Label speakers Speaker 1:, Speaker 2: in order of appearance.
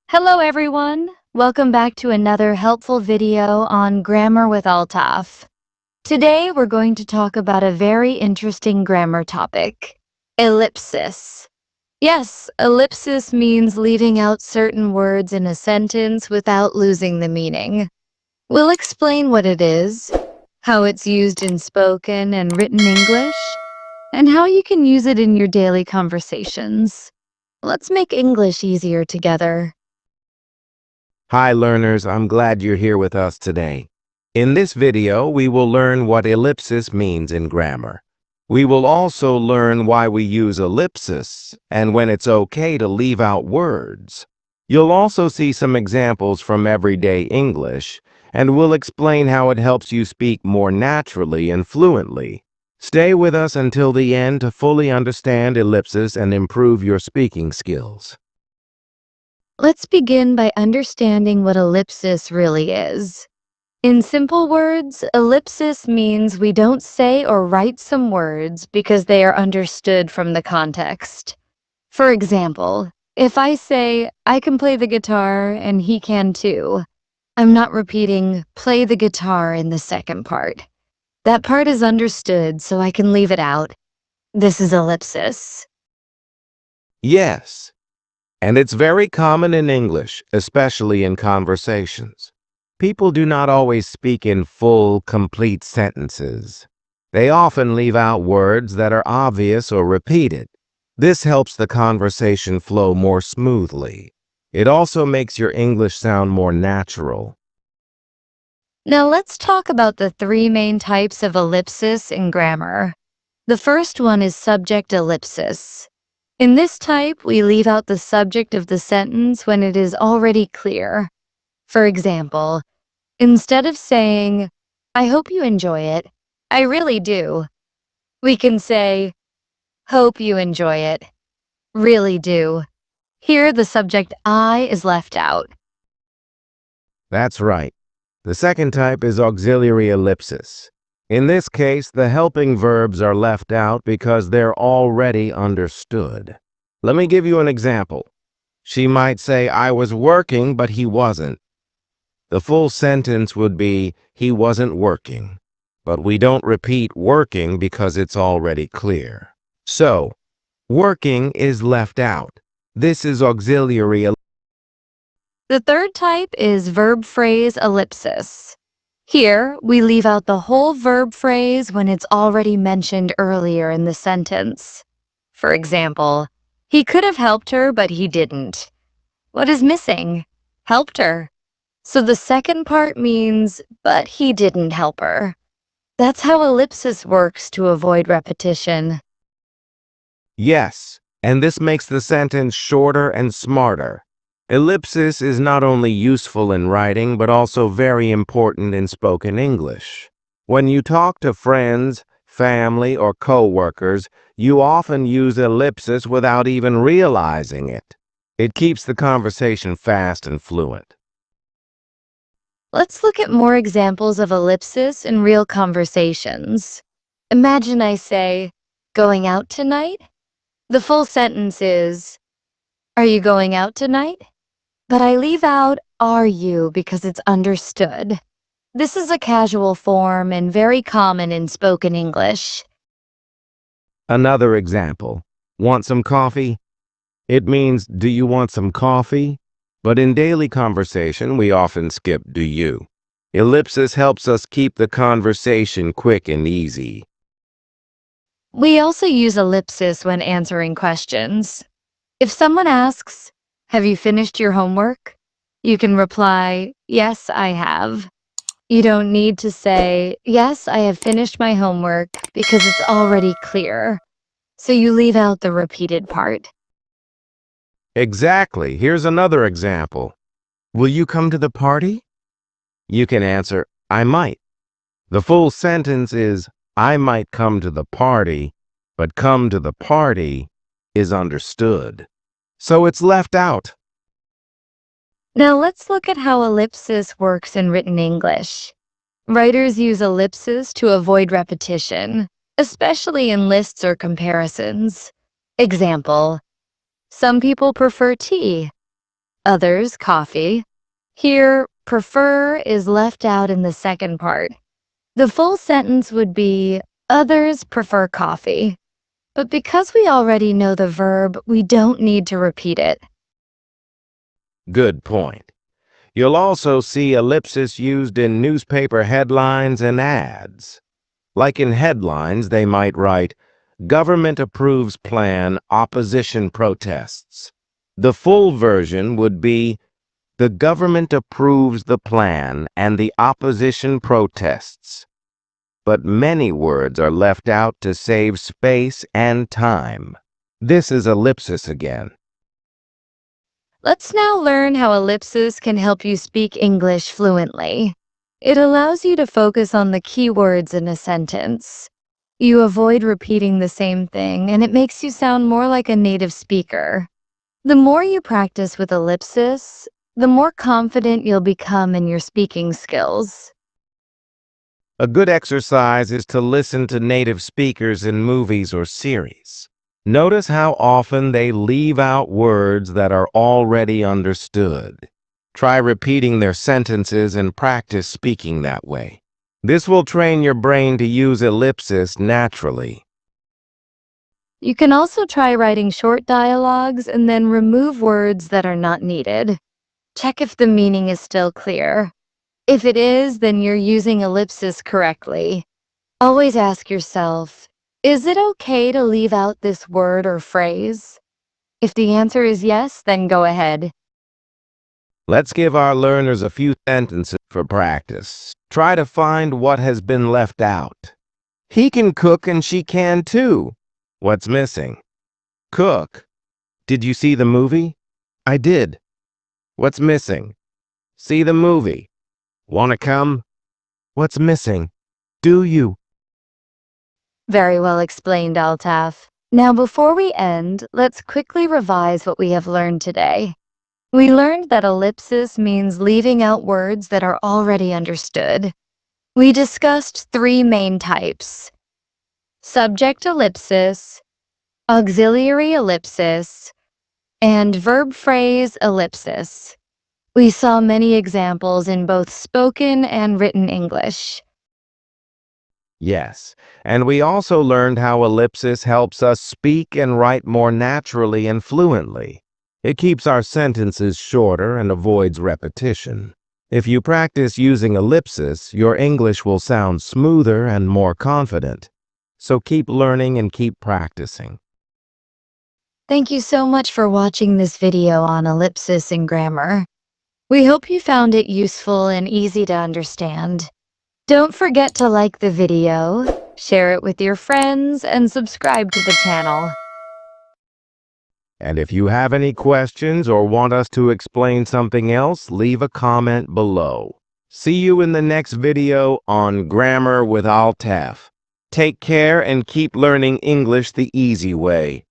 Speaker 1: Hello everyone! Welcome back to another helpful video on Grammar with Altaf. Today we're going to talk about a very interesting grammar topic, ellipsis. Yes, ellipsis means leaving out certain words in a sentence without losing the meaning. We'll explain what it is, how it's used in spoken and written English, and how you can use it in your daily conversations. Let's make English easier together.
Speaker 2: Hi learners, I'm glad you're here with us today. In this video, we will learn what ellipsis means in grammar. We will also learn why we use ellipsis and when it's okay to leave out words. You'll also see some examples from everyday English, and we'll explain how it helps you speak more naturally and fluently. Stay with us until the end to fully understand ellipsis and improve your speaking skills.
Speaker 1: Let's begin by understanding what ellipsis really is. In simple words, ellipsis means we don't say or write some words because they are understood from the context. For example, if I say, I can play the guitar and he can too, I'm not repeating, play the guitar in the second part. That part is understood, so I can leave it out. This is ellipsis.
Speaker 2: Yes. And it's very common in English, especially in conversations. People do not always speak in full, complete sentences. They often leave out words that are obvious or repeated. This helps the conversation flow more smoothly. It also makes your English sound more natural.
Speaker 1: Now let's talk about the three main types of ellipsis in grammar. The first one is subject ellipsis. In this type, we leave out the subject of the sentence when it is already clear. For example, instead of saying, I hope you enjoy it, I really do, we can say, hope you enjoy it, really do. Here, the subject I is left out.
Speaker 2: That's right. The second type is auxiliary ellipsis. In this case, the helping verbs are left out because they're already understood. Let me give you an example. She might say, I was working, but he wasn't. The full sentence would be, he wasn't working. But we don't repeat working because it's already clear. So, working is left out. This is auxiliary ellipsis.
Speaker 1: The third type is verb phrase ellipsis. Here, we leave out the whole verb phrase when it's already mentioned earlier in the sentence. For example, he could have helped her, but he didn't. What is missing? Helped her. So the second part means, but he didn't help her. That's how ellipsis works to avoid repetition.
Speaker 2: Yes, and this makes the sentence shorter and smarter. Ellipsis is not only useful in writing, but also very important in spoken English. When you talk to friends, family, or co-workers, you often use ellipsis without even realizing it. It keeps the conversation fast and fluent.
Speaker 1: Let's look at more examples of ellipsis in real conversations. Imagine I say, going out tonight? The full sentence is, are you going out tonight? But I leave out are you because it's understood. This is a casual form and very common in spoken English.
Speaker 2: Another example. Want some coffee? It means, do you want some coffee? But in daily conversation, we often skip do you. Ellipsis helps us keep the conversation quick and easy.
Speaker 1: We also use ellipsis when answering questions. If someone asks, have you finished your homework? You can reply, yes, I have. You don't need to say, yes, I have finished my homework because it's already clear. So you leave out the repeated part.
Speaker 2: Exactly. Here's another example. Will you come to the party? You can answer, I might. The full sentence is, I might come to the party, but come to the party is understood. So it's left out.
Speaker 1: Now let's look at how ellipsis works in written English. Writers use ellipsis to avoid repetition, especially in lists or comparisons. Example, some people prefer tea. others coffee. Here, prefer is left out in the second part. The full sentence would be, others prefer coffee. But because we already know the verb, we don't need to repeat it.
Speaker 2: Good point. You'll also see ellipsis used in newspaper headlines and ads. Like in headlines, they might write, Government approves plan, opposition protests. The full version would be, The government approves the plan and the opposition protests. But many words are left out to save space and time. This is ellipsis again.
Speaker 1: Let's now learn how ellipsis can help you speak English fluently. It allows you to focus on the key words in a sentence. You avoid repeating the same thing, and it makes you sound more like a native speaker. The more you practice with ellipsis, the more confident you'll become in your speaking skills.
Speaker 2: A good exercise is to listen to native speakers in movies or series. Notice how often they leave out words that are already understood. Try repeating their sentences and practice speaking that way. This will train your brain to use ellipsis naturally.
Speaker 1: You can also try writing short dialogues and then remove words that are not needed. Check if the meaning is still clear. If it is, then you're using ellipsis correctly. Always ask yourself, is it okay to leave out this word or phrase? If the answer is yes, then go ahead.
Speaker 2: Let's give our learners a few sentences for practice. Try to find what has been left out. He can cook and she can too. What's missing? Cook. Did you see the movie? I did. What's missing? See the movie. Wanna come? What's missing? Do you?
Speaker 1: Very well explained, Altaf. Now, before we end, let's quickly revise what we have learned today. We learned that ellipsis means leaving out words that are already understood. We discussed three main types: subject ellipsis, auxiliary ellipsis, and verb phrase ellipsis. We saw many examples in both spoken and written English.
Speaker 2: Yes, and we also learned how ellipsis helps us speak and write more naturally and fluently. It keeps our sentences shorter and avoids repetition. If you practice using ellipsis, your English will sound smoother and more confident. So keep learning and keep practicing.
Speaker 1: Thank you so much for watching this video on ellipsis and grammar. We hope you found it useful and easy to understand. Don't forget to like the video, share it with your friends, and subscribe to the channel.
Speaker 2: And if you have any questions or want us to explain something else, leave a comment below. See you in the next video on Grammar with Altaf. Take care and keep learning English the easy way.